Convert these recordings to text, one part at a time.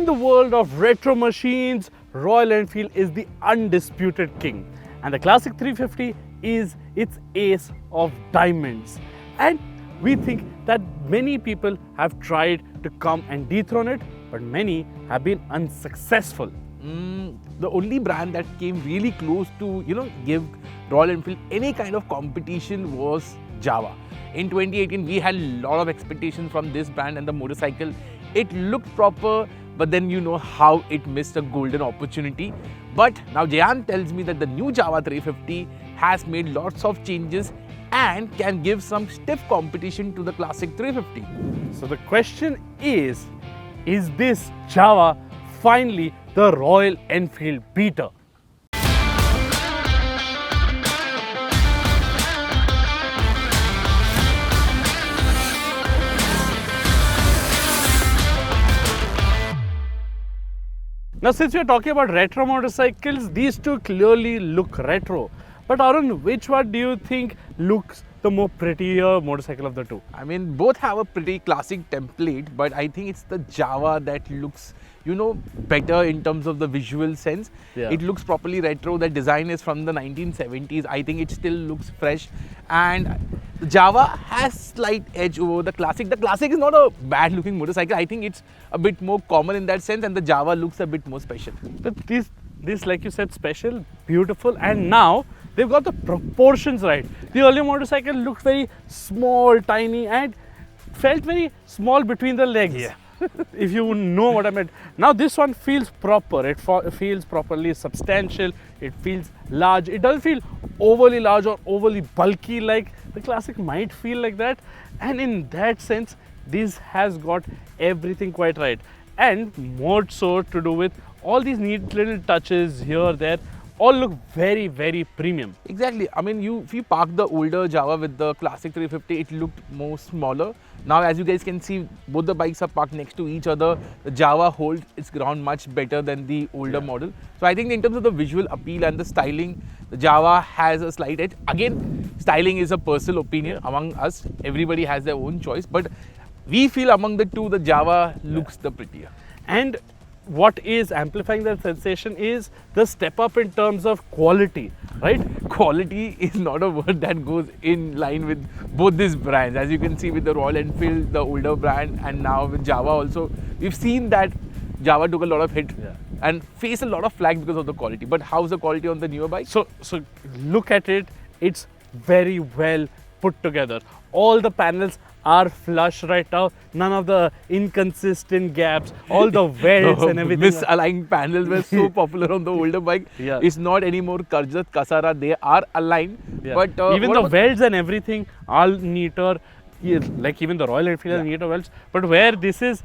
the world of retro machines, Royal Enfield is the undisputed king. And the Classic 350 is its ace of diamonds. And we think that many people have tried to come and dethrone it, but many have been unsuccessful. The only brand that came really close to, give Royal Enfield any kind of competition was Jawa. In 2018, we had a lot of expectations from this brand and the motorcycle. It looked proper, but then you know how it missed a golden opportunity. But now Jayan tells me that the new Jawa 350 has made lots of changes and can give some stiff competition to the Classic 350. So the question is this Jawa finally the Royal Enfield beater? Now, since we are talking about retro motorcycles, these two clearly look retro. But Arun, which one do you think looks the more prettier motorcycle of the two? I mean, both have a pretty classic template, but I think it's the Jawa that looks, better in terms of the visual sense. Yeah. It looks properly retro. The design is from the 1970s. I think it still looks fresh. And the Jawa has slight edge over the Classic. The Classic is not a bad looking motorcycle. I think it's a bit more common in that sense, and the Jawa looks a bit more special. But this, like you said, special, beautiful, and now they've got the proportions right. The earlier motorcycle looked very small, tiny, and felt very small between the legs. Yeah. If you know what I meant. Now this one feels proper. It feels properly substantial. It feels large. It doesn't feel overly large or overly bulky like the Classic might feel like that. And in that sense, this has got everything quite right. And more so to do with all these neat little touches here, there, all look very, very premium. Exactly. I mean, if you park the older Jawa with the Classic 350, it looked more smaller. Now, as you guys can see, both the bikes are parked next to each other. The Jawa holds its ground much better than the older model. So I think in terms of the visual appeal and the styling, the Jawa has a slight edge. Again, styling is a personal opinion among us. Everybody has their own choice. But we feel among the two, the Jawa looks the prettier. And what is amplifying that sensation is the step up in terms of quality, right? Quality is not a word that goes in line with both these brands. As you can see with the Royal Enfield, the older brand, and now with Jawa also, we've seen that Jawa took a lot of hit and faced a lot of flag because of the quality. But how's the quality on the newer bike? So look at it, it's very well put together. All the panels are flush right now. None of the inconsistent gaps, all the welds and everything. Misaligned panels were so popular on the older bike. Yeah. It's not anymore Karjat, Kasara. They are aligned. Yeah. But even the welds and everything are neater. Like even the Royal Enfield has neater welds. But where this is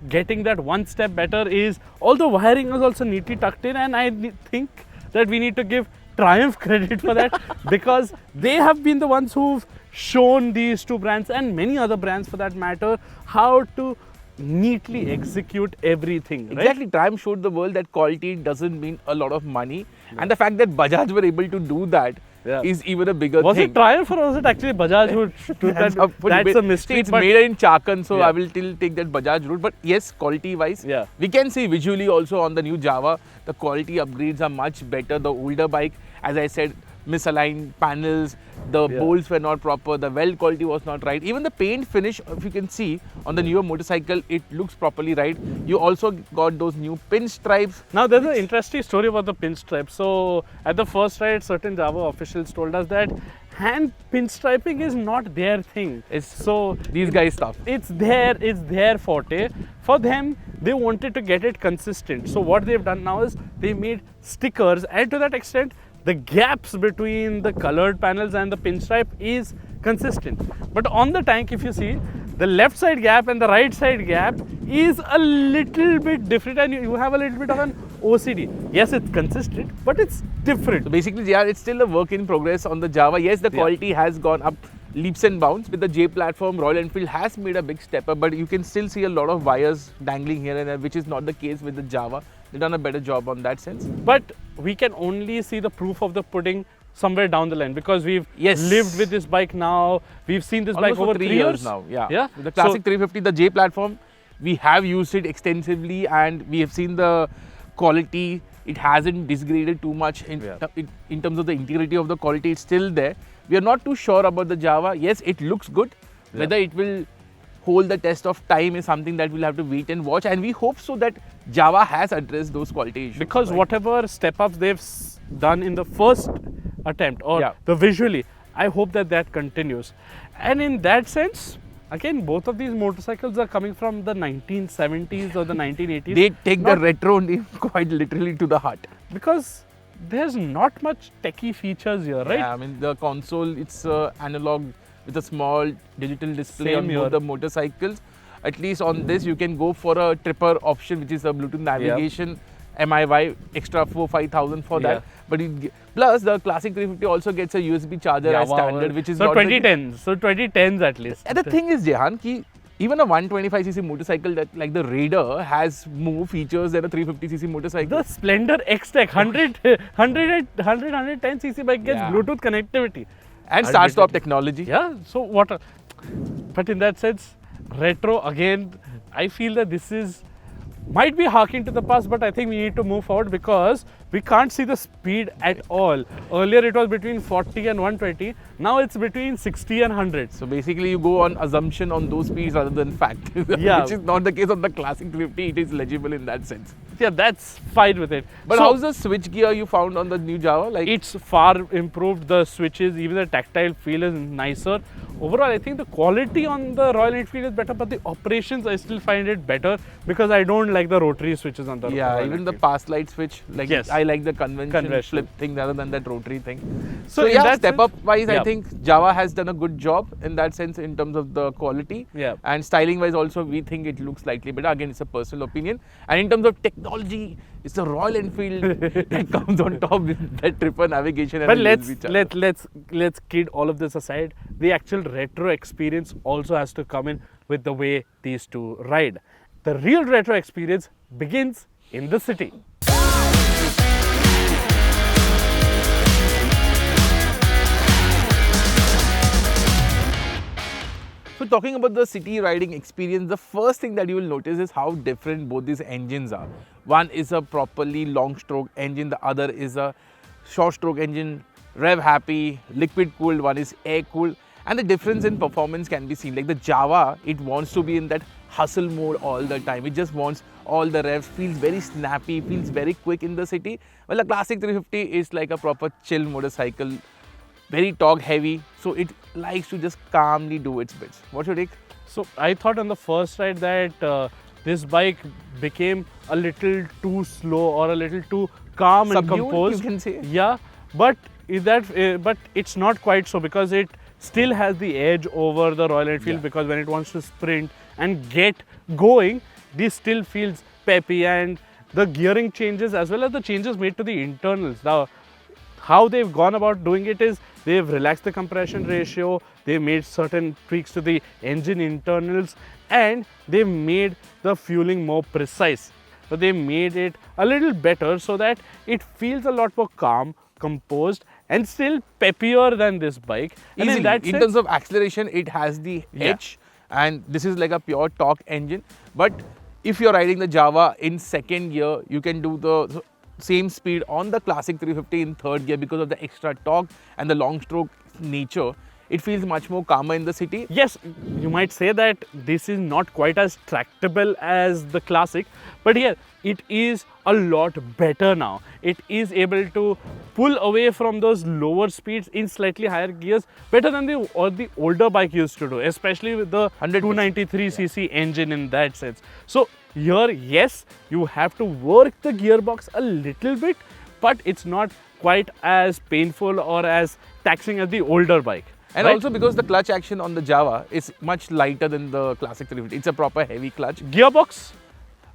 getting that one step better is all the wiring is also neatly tucked in, and I think that we need to give Triumph credit for that because they have been the ones who've shown these two brands and many other brands for that matter how to neatly execute everything. Right? Exactly. Triumph showed the world that quality doesn't mean a lot of money, and the fact that Bajaj were able to do that is even a bigger was thing. Was it Triumph or was it actually Bajaj who did that? That's a mystery. It's made in Chakan, so I will still take that Bajaj route. But yes, quality-wise, we can see visually also on the new Jawa, the quality upgrades are much better. The older bike, as I said, misaligned panels, the bolts were not proper, the weld quality was not right. Even the paint finish, if you can see on the newer motorcycle, it looks properly right. You also got those new pinstripes. Now there's an interesting story about the pinstripes. So at the first ride, certain Jawa officials told us that hand pinstriping is not their thing. These guys stuff. It's their forte. For them, they wanted to get it consistent. So what they've done now is they made stickers, and to that extent, the gaps between the colored panels and the pinstripe is consistent. But on the tank, if you see, the left side gap and the right side gap is a little bit different, and you have a little bit of an OCD. Yes, it's consistent, but it's different. So basically, it's still a work in progress on the Jawa. Yes, the quality has gone up leaps and bounds. With the J platform, Royal Enfield has made a big step up, but you can still see a lot of wires dangling here and there, which is not the case with the Jawa. They've done a better job on that sense. But we can only see the proof of the pudding somewhere down the line because we've lived with this bike now. We've seen this bike over 3 years now. Yeah. With the Classic 350, the J platform, We have used it extensively and we have seen the quality. It hasn't disgraded too much in terms of the integrity of the quality. It's still there. We are not too sure about the Jawa. Yes, it looks good. Whether it will hold the test of time is something that we'll have to wait and watch. And we hope so that Jawa has addressed those quality issues. Because whatever step-ups they've done in the first attempt or the visually, I hope that that continues. And in that sense, again, both of these motorcycles are coming from the 1970s or the 1980s. They take the retro name quite literally to the heart. Because there's not much techie features here, right? Yeah, I mean, the console, it's analog with a small digital display on both the motorcycles. At least on this, you can go for a tripper option, which is a Bluetooth navigation. MIY, extra 4,000-5,000 for that. But plus the Classic 350 also gets a USB charger as standard, which is so 2010s. So 2010s at least. And the thing is, Jehan, ki even a 125cc motorcycle that like the Raider has more features than a 350cc motorcycle. The Splendor X-Tech 110cc bike gets Bluetooth connectivity and start-stop technology. Yeah. So what? But in that sense, retro again. I feel that this is might be harking to the past, but I think we need to move forward because we can't see the speed at all. Earlier it was between 40 and 120. Now it's between 60 and 100. So basically you go on assumption on those speeds rather than fact. Yeah. Which is not the case of the Classic 350. It is legible in that sense. Yeah, that's fine with it. But how's the switch gear you found on the new Jawa? Like, it's far improved. The switches, even the tactile feel is nicer. Overall, I think the quality on the Royal Enfield is better, but the operations, I still find it better because I don't like the rotary switches on the Royal even Enfield. the pass light switch. Like, I like the conventional flip thing rather than that rotary thing. So yeah, step up wise, I think Jawa has done a good job in that sense in terms of the quality. And styling wise also, we think it looks slightly better. Again, it's a personal opinion. And in terms of technology, it's the Royal Enfield that comes on top with that tripper navigation. But let's kid all of this aside. The actual retro experience also has to come in with the way these two ride. The real retro experience begins in the city. So talking about the city riding experience, the first thing that you will notice is how different both these engines are. One is a properly long stroke engine, the other is a short stroke engine, rev happy, liquid cooled, one is air cooled. And the difference in performance can be seen. Like the Jawa, it wants to be in that hustle mode all the time. It just wants all the revs, feels very snappy, feels very quick in the city. Well, the Classic 350 is like a proper chill motorcycle, very torque heavy. So it likes to just calmly do its bits. What's your take? So I thought on the first ride that this bike became a little too slow or a little too calm and composed. You can say. Yeah, but it's not quite so because it still has the edge over the Royal Enfield because when it wants to sprint and get going, this still feels peppy, and the gearing changes as well as the changes made to the internals. Now, how they've gone about doing it is they've relaxed the compression ratio, they've made certain tweaks to the engine internals, and they've made the fueling more precise. But they made it a little better so that it feels a lot more calm, composed, and still peppier than this bike. And in terms of acceleration, it has the edge, and this is like a pure torque engine. But if you're riding the Jawa in second gear, you can do the same speed on the Classic 350 in third gear because of the extra torque and the long stroke nature. It feels much more calmer in the city. Yes, you might say that this is not quite as tractable as the Classic, but yeah, it is a lot better now. It is able to pull away from those lower speeds in slightly higher gears better than the older bike used to do, especially with the 293cc engine in that sense. So here, yes, you have to work the gearbox a little bit, but it's not quite as painful or as taxing as the older bike. And also because the clutch action on the Jawa is much lighter than the Classic 350. It's a proper heavy clutch. Gearbox?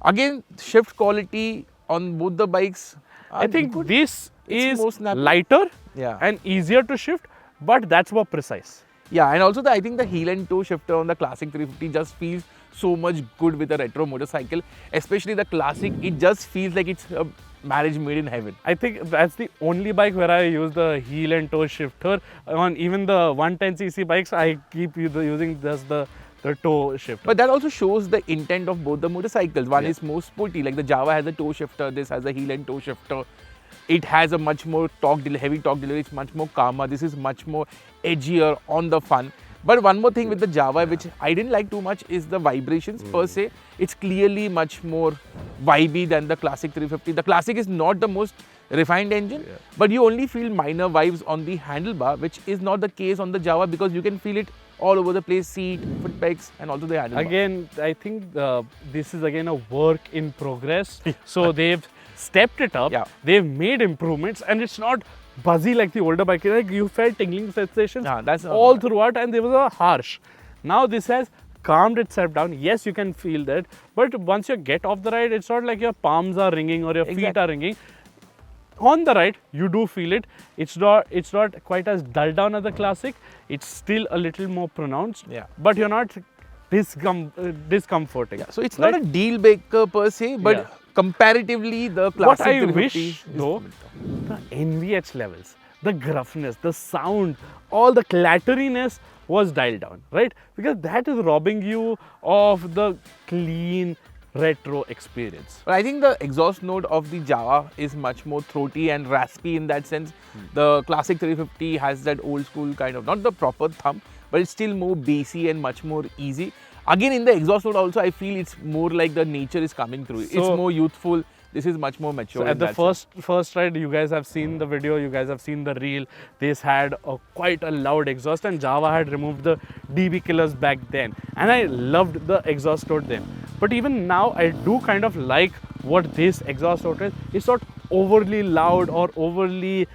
Again, shift quality on both the bikes. I think this is lighter and easier to shift, but that's more precise. Yeah, and also I think the heel and toe shifter on the Classic 350 just feels so much good with a retro motorcycle. Especially the Classic, it just feels like it's a marriage made in heaven. I think that's the only bike where I use the heel and toe shifter. On even the 110cc bikes, I keep using just the The toe shifter. But that also shows the intent of both the motorcycles. One Yeah. is more sporty, like the Jawa has a toe shifter, this has a heel and toe shifter. It has a much more heavy torque delivery, it's much more calmer. This is much more edgier on the fun. But one more thing with the Jawa, which I didn't like too much, is the vibrations per se. It's clearly much more vibey than the Classic 350. The Classic is not the most refined engine, but you only feel minor vibes on the handlebar, which is not the case on the Jawa because you can feel it all over the place, seat, foot pegs, and also the handlebar. Again, I think this is again a work in progress. So they've stepped it up, Yeah. they've made improvements, and it's not buzzy like the older bike. Like you felt tingling sensations Yeah, that's not all bad. throughout, and there was a harsh. Now this has calmed itself down. Yes, you can feel that, but once you get off the ride, it's not like your palms are ringing or your feet Exactly. are ringing. On the ride, you do feel it. It's not quite as dull down as the Classic. It's still a little more pronounced. Yeah. But you're not discomforting. Yeah, so it's right? not a deal breaker per se, but Yeah. comparatively the What Classic I 350 wish is though, the NVH levels, the gruffness, the sound, all the clatteriness was dialed down, right? Because that is robbing you of the clean retro experience. But I think the exhaust note of the Jawa is much more throaty and raspy in that sense. The Classic 350 has that old school kind of, not the proper thump, but it's still more bassy and much more easy. Again, in the exhaust note also, I feel it's more like the nature is coming through. It's So- more youthful. This is much more mature. So in at the that sense. first ride, you guys have seen the video, you guys have seen the reel. This had quite a loud exhaust, and Jawa had removed the DB killers back then. And I loved the exhaust note then. But even now, I do kind of like what this exhaust note is. It's not overly loud or overly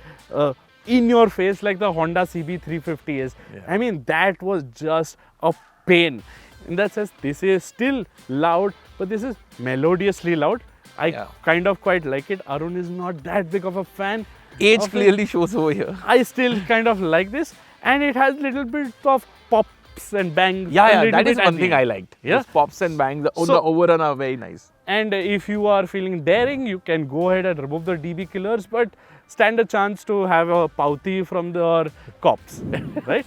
in your face like the Honda CB350 is. Yeah. I mean, that was just a pain. In that sense, this is still loud, but this is melodiously loud. I Yeah. kind of quite like it. Arun is not that big of a fan. Age of it. clearly shows over here. I still kind of like this, and it has little bit of pops and bangs. a Yeah, little that is bit at one the thing end. I liked. Yeah. Those pops and bangs on So- the overrun are very nice. And if you are feeling daring, you can go ahead and remove the DB killers, but stand a chance to have a pauti from the cops, right?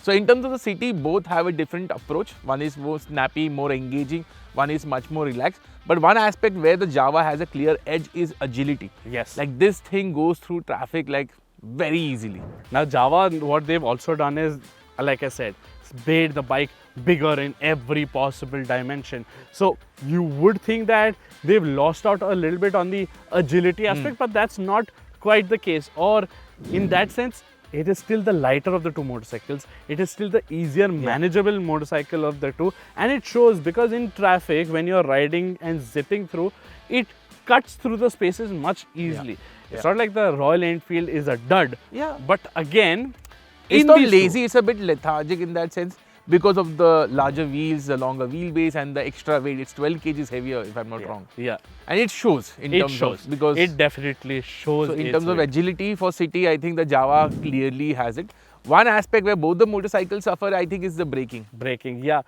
So in terms of the city, both have a different approach. One is more snappy, more engaging. One is much more relaxed. But one aspect where the Jawa has a clear edge is agility. Yes. Like this thing goes through traffic like very easily. Now Jawa, what they've also done is, like I said, made the bike bigger in every possible dimension. So you would think that they've lost out a little bit on the agility aspect, but that's not quite the case. Or in that sense, it is still the lighter of the two motorcycles. It is still the easier, manageable motorcycle of the two. And it shows because in traffic, when you're riding and zipping through, it cuts through the spaces much easily. It's not like the Royal Enfield is a dud. Yeah. But again, It's in not these two- lazy, it's a bit lethargic in that sense because of the larger wheels, the longer wheelbase and the extra weight. It's 12 kgs heavier if I'm not wrong. Yeah, And it shows in it terms shows. of, because It definitely shows. so in its terms of weight. agility for city, I think the Jawa clearly has it. One aspect where both the motorcycles suffer, I think, is the braking. Braking, yeah.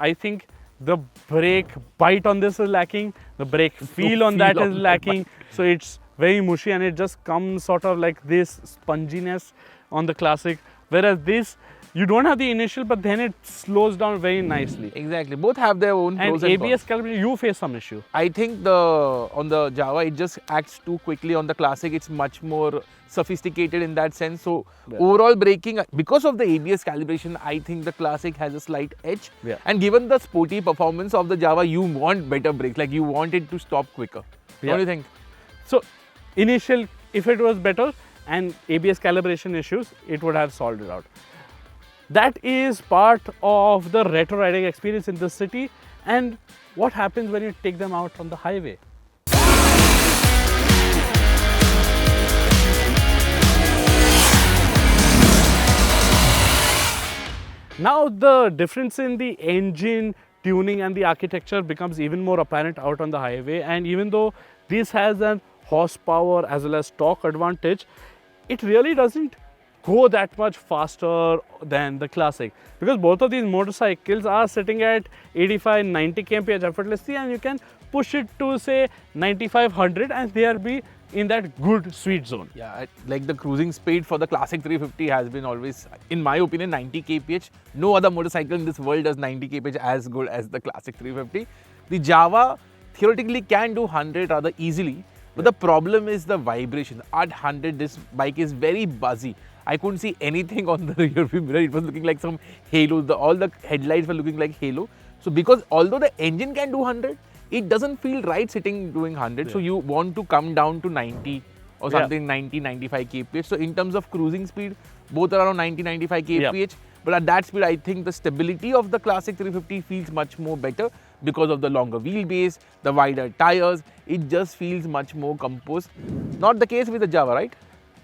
I think the brake bite on this is lacking. The brake feel on that feel is on lacking. So it's very mushy and it just comes sort of like this sponginess on the Classic. Whereas this, you don't have the initial, but then it slows down very nicely. Exactly. Both have their own And pros and ABS cons. calibration, you face some issue. I think on the Jawa, it just acts too quickly. On the Classic, it's much more sophisticated in that sense. So overall braking, because of the ABS calibration, I think the Classic has a slight edge. Yeah. And given the sporty performance of the Jawa, you want better brakes. Like you want it to stop quicker. Yeah. What do you think? So initial, if it was better and ABS calibration issues, it would have solved it out. That is part of the retro riding experience in the city. And what happens when you take them out on the highway? Now the difference in the engine tuning and the architecture becomes even more apparent out on the highway, and even though this has an horsepower as well as torque advantage, it really doesn't go that much faster than the Classic, because both of these motorcycles are sitting at 85-90 kmph effortlessly, and you can push it to say 95-100 and they'll be in that good sweet zone. Yeah, like the cruising speed for the Classic 350 has been always, in my opinion, 90 kph. No other motorcycle in this world does 90 kph as good as the Classic 350. The Jawa theoretically can do 100 rather easily, but the problem is the vibration. At 100, this bike is very buzzy. I couldn't see anything on the rear view mirror. It was looking like some halo. All the headlights were looking like halo. So because although the engine can do 100, it doesn't feel right sitting doing 100. So you want to come down to 90 or something, 90, 95 kph. So in terms of cruising speed, both are around 90, 95 kph. But at that speed, I think the stability of the Classic 350 feels much more better because of the longer wheelbase, the wider tires. It just feels much more composed. Not the case with the Jawa, right?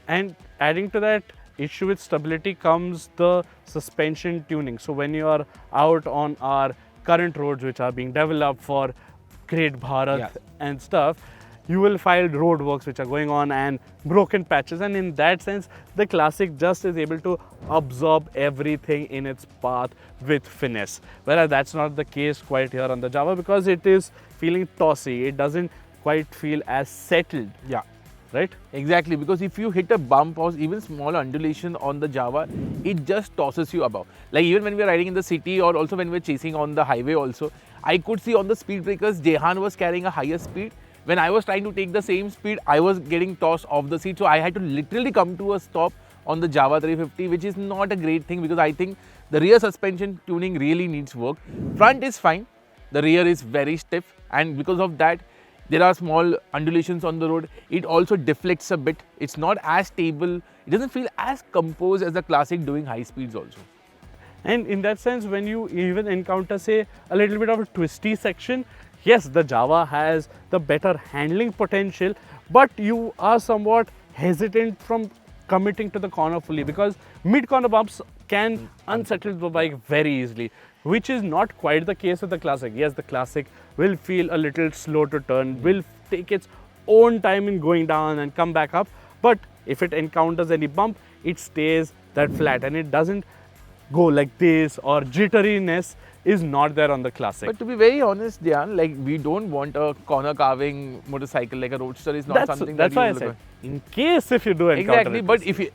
And adding to that issue with stability comes the suspension tuning. So when you are out on our current roads which are being developed for Great Bharat and stuff, you will find roadworks which are going on and broken patches, and in that sense the Classic just is able to absorb everything in its path with finesse, whereas that's not the case quite here on the Jawa because it is feeling tossy. It doesn't quite feel as settled. Yeah. Right? Exactly, because if you hit a bump or even small undulation on the Jawa, it just tosses you above. Like even when we are riding in the city or also when we are chasing on the highway also, I could see on the speed breakers, Jehan was carrying a higher speed. When I was trying to take the same speed, I was getting tossed off the seat. So I had to literally come to a stop on the Jawa 350, which is not a great thing because I think the rear suspension tuning really needs work. Front is fine. The rear is very stiff, and because of that, there are small undulations on the road. It also deflects a bit. It's not as stable. It doesn't feel as composed as the Classic doing high speeds also. And in that sense, when you even encounter, say, a little bit of a twisty section, yes, the Jawa has the better handling potential, but you are somewhat hesitant from committing to the corner fully because mid-corner bumps can unsettle the bike very easily, which is not quite the case with the Classic. Yes, the Classic will feel a little slow to turn, will take its own time in going down and come back up, but if it encounters any bump, it stays that flat and it doesn't go like this, or jitteriness is not there on the Classic. But to be very honest, Dhyan, like we don't want a corner carving motorcycle, like a roadster is not something that's that why you I said, look at. in case if you do encounter Exactly, it. but if you,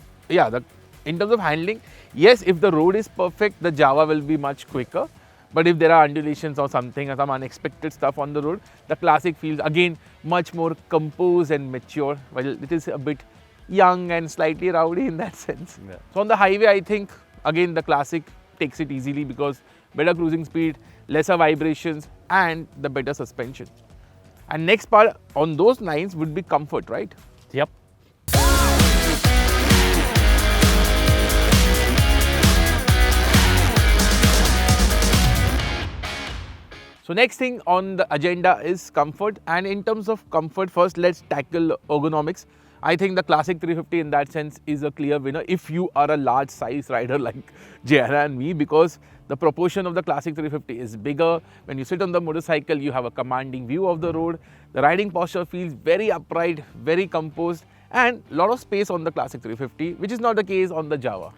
in terms of handling, yes, if the road is perfect, the Jawa will be much quicker. But if there are undulations or something, or some unexpected stuff on the road, the Classic feels again much more composed and mature, while it is a bit young and slightly rowdy in that sense. Yeah. So on the highway, I think again the Classic takes it easily because better cruising speed, lesser vibrations, and the better suspension. And next part on those lines would be comfort, right? Yep. So next thing on the agenda is comfort, and in terms of comfort, first let's tackle ergonomics. I think the Classic 350 in that sense is a clear winner if you are a large size rider like Jayana and me, because the proportion of the Classic 350 is bigger. When you sit on the motorcycle, you have a commanding view of the road. The riding posture feels very upright, very composed, and a lot of space on the Classic 350, which is not the case on the Jawa.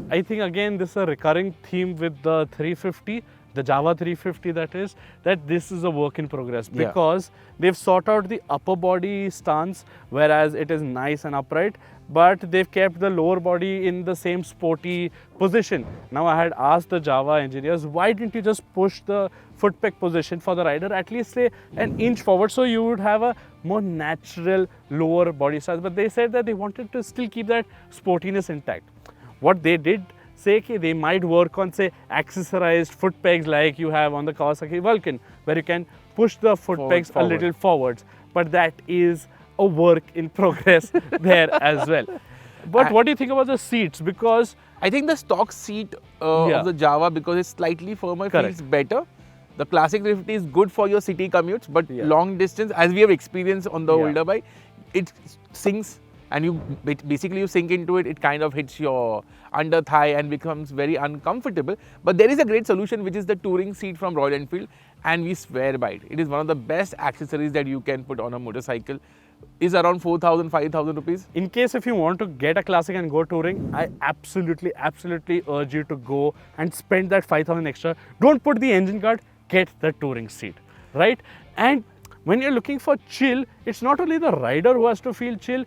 I think again this is a recurring theme with the 350, the Jawa 350 that is, that this is a work in progress because they've sought out the upper body stance, whereas it is nice and upright, but they've kept the lower body in the same sporty position. Now I had asked the Jawa engineers, why didn't you just push the foot peg position for the rider at least say an inch forward so you would have a more natural lower body size, but they said that they wanted to still keep that sportiness intact. What they did say they might work on, say, accessorized foot pegs like you have on the Kawasaki Vulcan, where you can push the foot pegs a little forwards. But that is a work in progress there as well. But what do you think about the seats? Because I think the stock seat of the Jawa, because it's slightly firmer, feels better. The Classic 350 is good for your city commutes, but long distance, as we have experienced on the older bike, it sinks. And you basically you sink into it, it kind of hits your under thigh and becomes very uncomfortable. But there is a great solution, which is the touring seat from Royal Enfield, and we swear by it. It is one of the best accessories that you can put on a motorcycle. Is around 4,000, 5,000 rupees. In case if you want to get a Classic and go touring, I absolutely urge you to go and spend that 5,000 extra. Don't put the engine guard, get the touring seat, right? And when you're looking for chill, it's not only the rider who has to feel chill,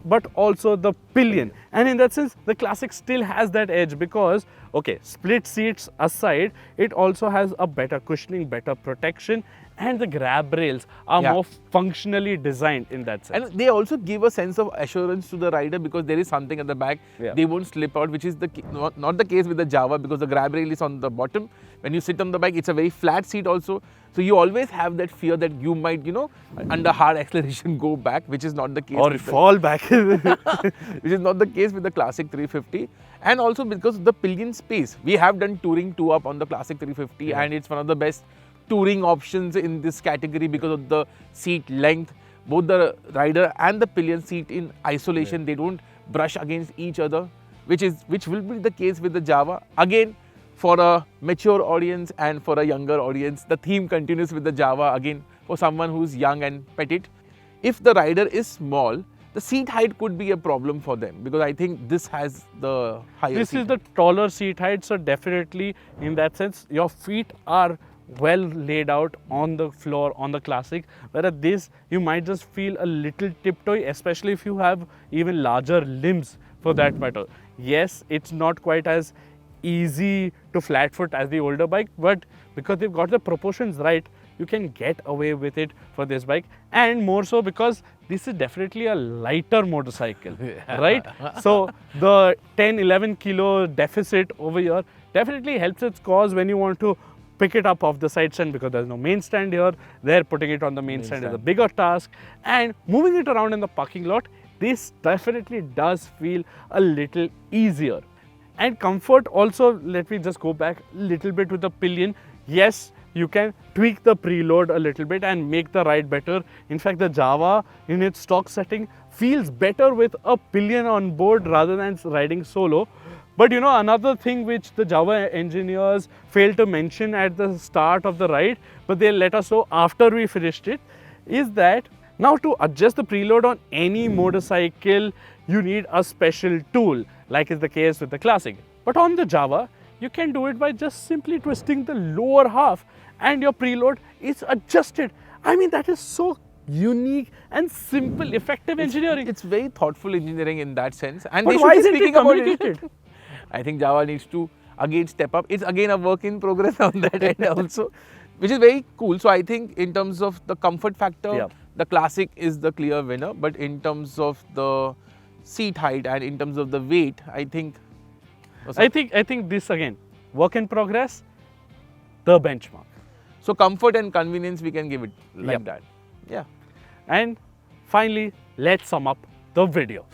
but also the pillion. And in that sense, the Classic still has that edge because, okay, split seats aside, it also has a better cushioning, better protection, and the grab rails are more functionally designed in that sense. And they also give a sense of assurance to the rider because there is something at the back. They won't slip out, which is not the case with the Jawa because the grab rail is on the bottom. When you sit on the bike, it's a very flat seat also. So you always have that fear that you might, under hard acceleration go back, which is not the case. Or fall back. Which is not the case with the Classic 350. And also because of the pillion space. We have done touring 2-up on the Classic 350 and it's one of the best touring options in this category because of the seat length. Both the rider and the pillion seat in isolation, they don't brush against each other, which will be the case with the Jawa. Again, for a mature audience and for a younger audience, the theme continues with the Jawa again for someone who's young and petite. If the rider is small, the seat height could be a problem for them because I think this has the higher This seat is the taller seat height, so definitely in that sense, your feet are well laid out on the floor on the Classic, whereas this you might just feel a little tiptoe, especially if you have even larger limbs for that matter. Yes, it's not quite as easy to flat foot as the older bike, but because they've got the proportions right, you can get away with it for this bike, and more so because this is definitely a lighter motorcycle, right? So the 10-11 kilo deficit over here definitely helps its cause when you want to pick it up off the side stand because there's no main stand here. There, putting it on the main stand is a bigger task, and moving it around in the parking lot, this definitely does feel a little easier. And comfort also, let me just go back a little bit with the pillion. Yes, you can tweak the preload a little bit and make the ride better. In fact, the Jawa in its stock setting feels better with a pillion on board rather than riding solo. But another thing which the Jawa engineers failed to mention at the start of the ride, but they let us know after we finished it, is that now to adjust the preload on any motorcycle, you need a special tool, like is the case with the Classic. But on the Jawa, you can do it by just simply twisting the lower half and your preload is adjusted. I mean, that is so unique and simple, effective engineering. It's very thoughtful engineering in that sense. And but why isn't it communicated? I think Jawa needs to again step up. It's again a work in progress on that end also, which is very cool. So I think in terms of the comfort factor, the Classic is the clear winner. But in terms of the seat height and in terms of the weight, I think this again, work in progress, the benchmark. So comfort and convenience, we can give it like that. Yeah. And finally, let's sum up the video.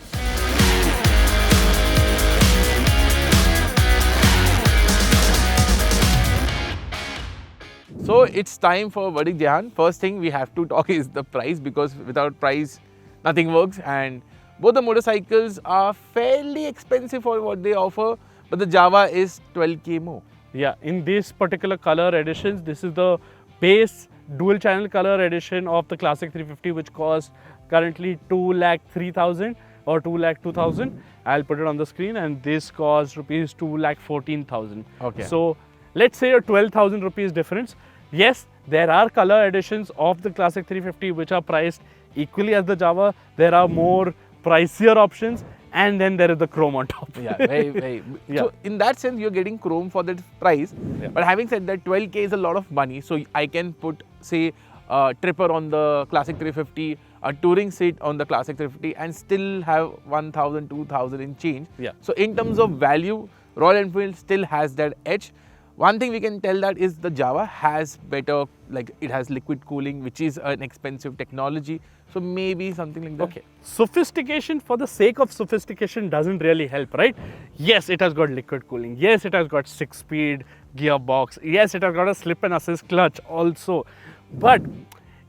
So it's time for verdict, Jehan. First thing we have to talk is the price because without price, nothing works. And both the motorcycles are fairly expensive for what they offer, but the Jawa is 12K more. Yeah, in this particular color editions, this is the base dual channel color edition of the Classic 350, which costs currently 2,03,000 or 2,02,000. I'll put it on the screen, and this costs rupees 2,14,000. Okay. So let's say a 12,000 rupees difference. Yes, there are color editions of the Classic 350 which are priced equally as the Jawa. There are more pricier options, and then there is the chrome on top. Yeah, very. So in that sense, you're getting chrome for that price. Yeah. But having said that, 12K is a lot of money. So I can put, say, a tripper on the Classic 350, a touring seat on the Classic 350, and still have 1,000, 2,000 in change. Yeah. So in terms of value, Royal Enfield still has that edge. One thing we can tell that is the Jawa has better, like it has liquid cooling, which is an expensive technology. So maybe something like that. Okay. Sophistication for the sake of sophistication doesn't really help, right? Yes, it has got liquid cooling. Yes, it has got 6-speed gearbox. Yes, it has got a slip and assist clutch also. But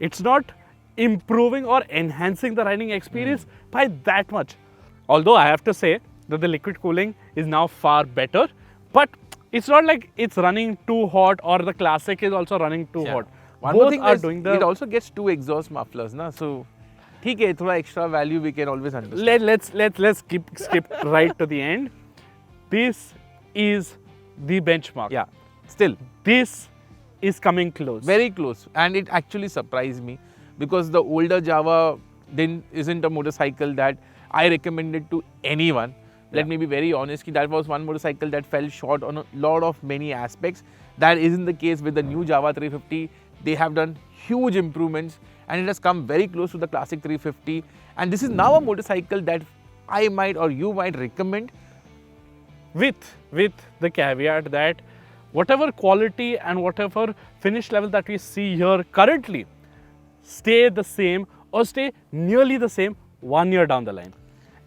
it's not improving or enhancing the riding experience by that much. Although I have to say that the liquid cooling is now far better, but it's not like it's running too hot or the Classic is also running too hot. One more thing are doing it also gets 2 exhaust mufflers, na? So, okay, thoda extra value we can always understand. Let's skip right to the end. This is the benchmark. Yeah, still. This is coming close. Very close, and it actually surprised me. because the older Jawa then isn't a motorcycle that I recommended to anyone. Let me be very honest, that was one motorcycle that fell short on a lot of many aspects. That isn't the case with the new Jawa 350. They have done huge improvements and it has come very close to the classic 350. And this is now a motorcycle that I might or you might recommend. With the caveat that whatever quality and whatever finish level that we see here currently stay the same or stay nearly the same 1 year down the line.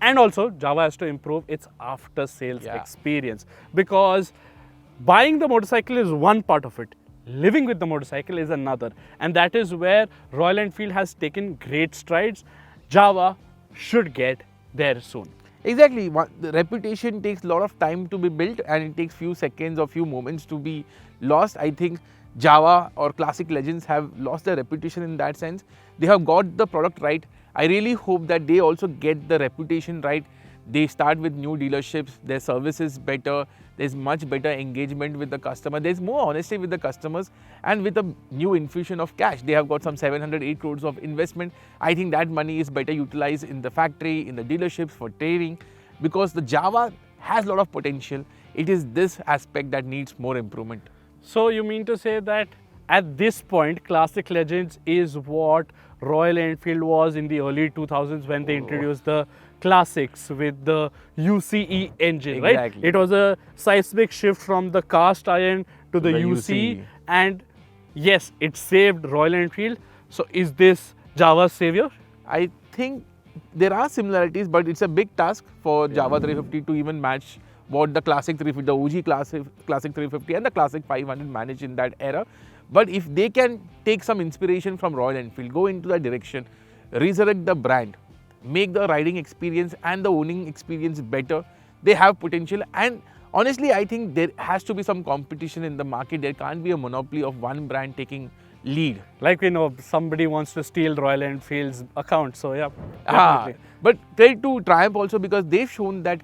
And also, Jawa has to improve its after-sales experience, because buying the motorcycle is one part of it. Living with the motorcycle is another. And that is where Royal Enfield has taken great strides. Jawa should get there soon. Exactly. The reputation takes a lot of time to be built and it takes few seconds or few moments to be lost. I think Jawa or Classic Legends have lost their reputation in that sense. They have got the product right. I really hope that they also get the reputation right. They start with new dealerships, their service is better, there's much better engagement with the customer, there's more honesty with the customers, and with a new infusion of cash. They have got some 708 crores of investment. I think that money is better utilized in the factory, in the dealerships for training, because the Jawa has a lot of potential. It is this aspect that needs more improvement. So you mean to say that at this point, Classic Legends is what Royal Enfield was in the early 2000s when they introduced the Classics with the UCE engine, right? It was a seismic shift from the cast iron to the UCE, and yes, it saved Royal Enfield. So is this Java's savior? I think there are similarities, but it's a big task for Jawa 350 to even match what the Classic 350, the OG Classic 350 and the Classic 500 managed in that era. But if they can take some inspiration from Royal Enfield, go into that direction, resurrect the brand, make the riding experience and the owning experience better, they have potential. And honestly, I think there has to be some competition in the market. There can't be a monopoly of one brand taking lead. Like we know, somebody wants to steal Royal Enfield's account, so yeah. But credit to Triumph also, because they've shown that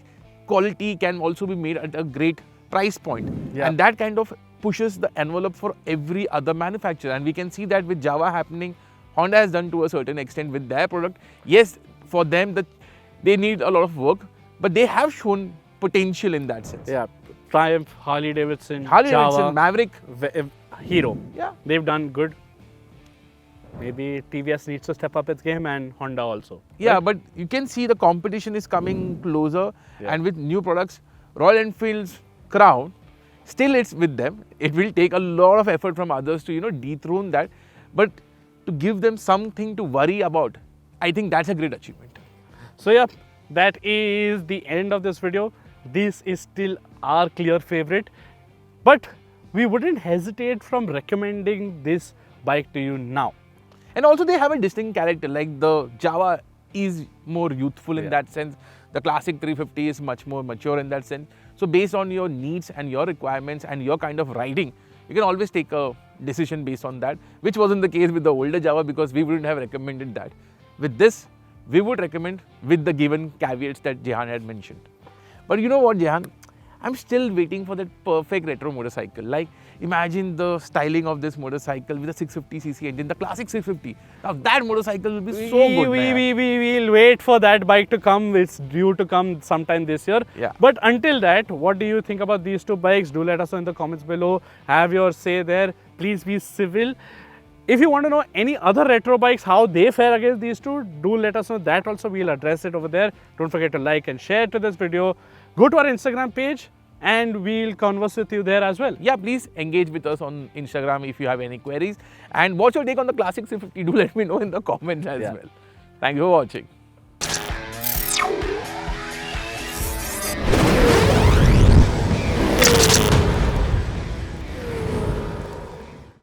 quality can also be made at a great price point. And that kind of pushes the envelope for every other manufacturer. And we can see that with Jawa happening, Honda has done to a certain extent with their product. Yes, for them, they need a lot of work, but they have shown potential in that sense. Yeah, Triumph, Harley Davidson, Jawa, Maverick, Hero. Yeah, they've done good. Maybe TVS needs to step up its game, and Honda also. Yeah, right? But you can see the competition is coming closer, and with new products, Royal Enfield's crown, still it's with them. It will take a lot of effort from others to, dethrone that, but to give them something to worry about, I think that's a great achievement. So yeah, that is the end of this video. This is still our clear favorite, but we wouldn't hesitate from recommending this bike to you now. And also they have a distinct character, like the Jawa is more youthful in that sense. The Classic 350 is much more mature in that sense. So based on your needs and your requirements and your kind of riding, you can always take a decision based on that, which wasn't the case with the older Jawa, because we wouldn't have recommended that. With this, we would recommend with the given caveats that Jehan had mentioned. But you know what, Jehan? I'm still waiting for that perfect retro motorcycle. Like, imagine the styling of this motorcycle with a 650cc engine, the Classic 650. Now that motorcycle will be so good. We'll wait for that bike to come. It's due to come sometime this year. Yeah. But until that, what do you think about these two bikes? Do let us know in the comments below. Have your say there. Please be civil. If you want to know any other retro bikes, how they fare against these two, do let us know that also. We'll address it over there. Don't forget to like and share to this video. Go to our Instagram page and we'll converse with you there as well. Yeah, please engage with us on Instagram if you have any queries. And what's your take on the Classic 350? Do let me know in the comments as well. Thank you for watching.